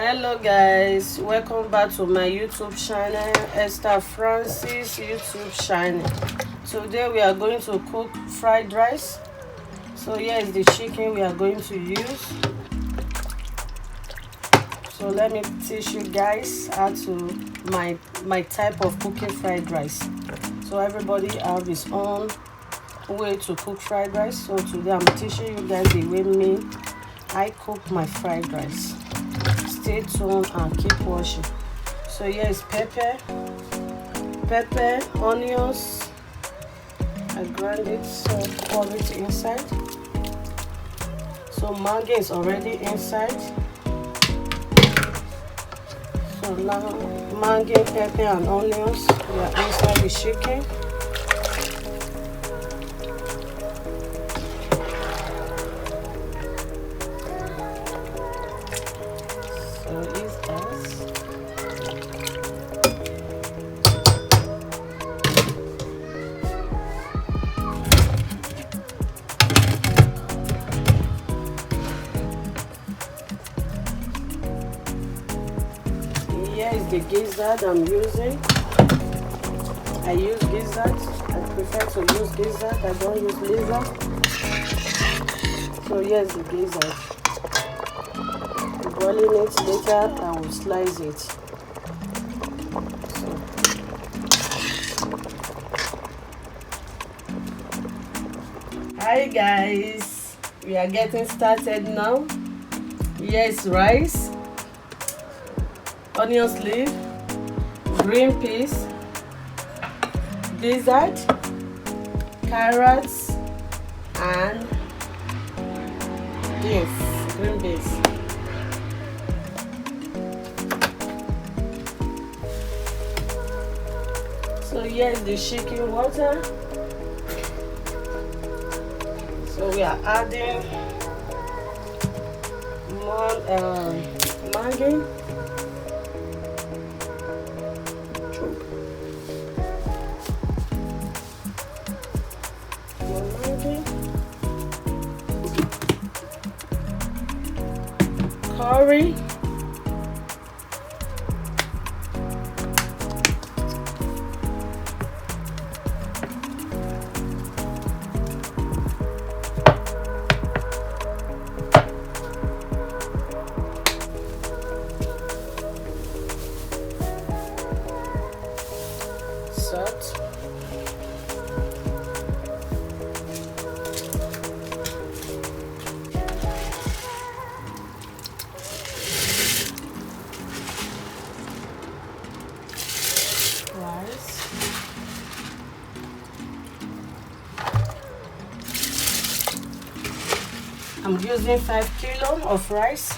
Hello guys, welcome back to my YouTube channel, Esther Francis YouTube channel. Today we are going to cook fried rice. So here is the chicken we are going to use. So let me teach you guys how to my type of cooking fried rice. So everybody have his own way to cook fried rice. So today I'm teaching you guys the way I cook my fried rice. Stay tuned and keep watching. So here is pepper, onions. I grind it, so pour it inside. So mango is already inside. So now mango, pepper and onions, we are inside the chicken. So it's us. Here is the gizzard I'm using. I use gizzard. I prefer to use gizzard. I don't use liver. So here's the gizzard. Boiling it later, I will slice it. So. Hi guys, we are getting started now. Here is rice, onion leaf, green peas, gizzard, carrots, and beans, green beans. So here is the chicken water. So we are adding more Maggi. More Maggi. Curry. Salt. Rice. I'm using 5 kilos of rice.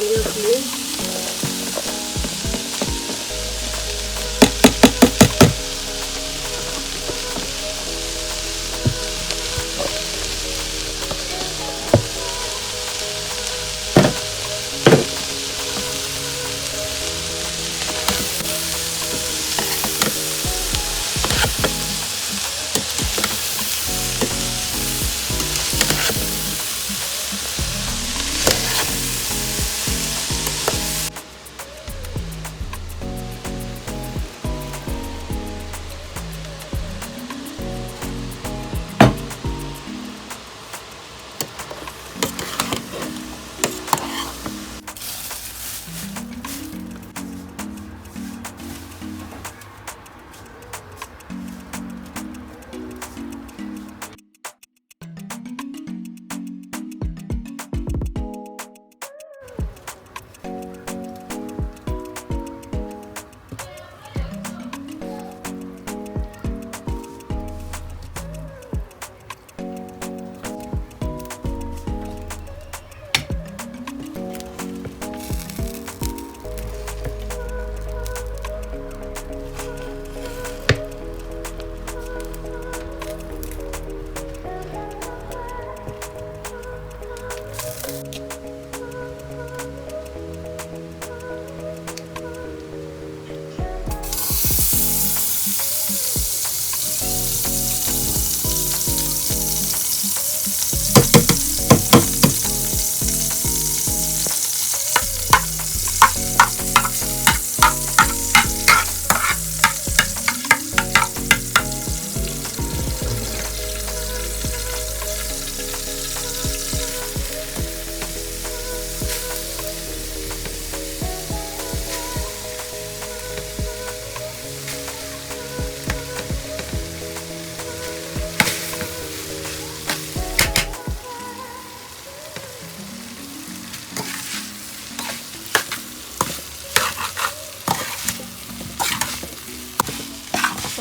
onion flakes.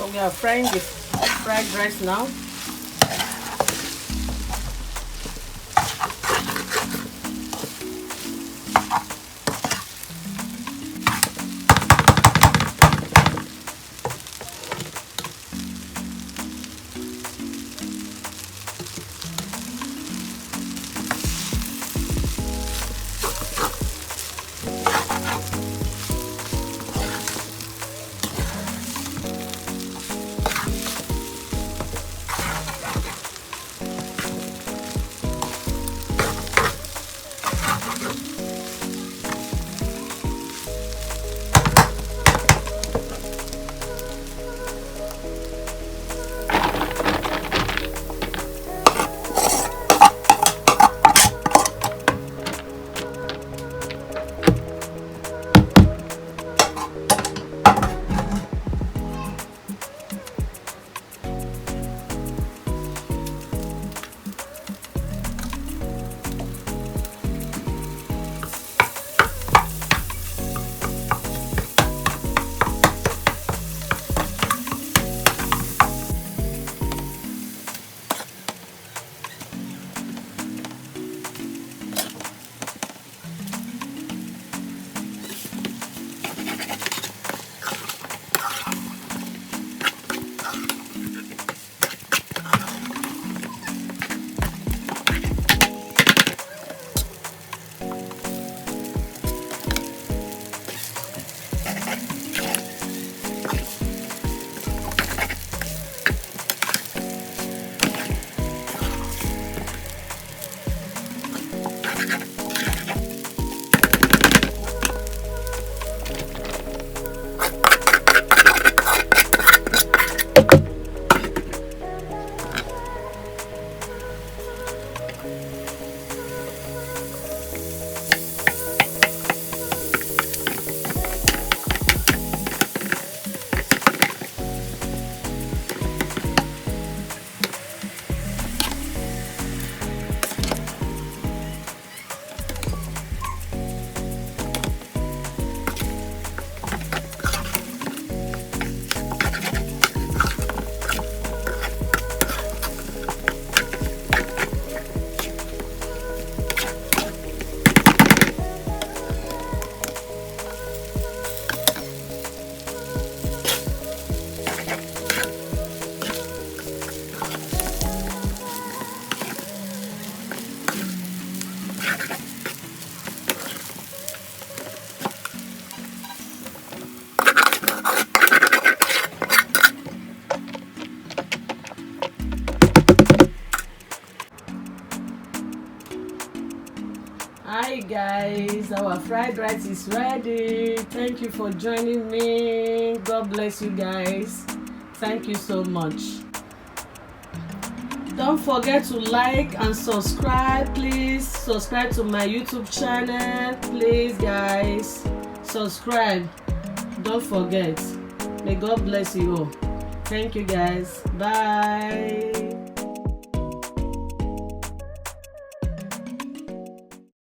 So we are frying the fried rice now. Hi guys, our fried rice is ready. Thank you for joining me. God bless you guys. Thank you so much. Don't forget to like and subscribe. Please subscribe to my YouTube channel. Please guys, subscribe. Don't forget. May God bless you all. Thank you guys. Bye.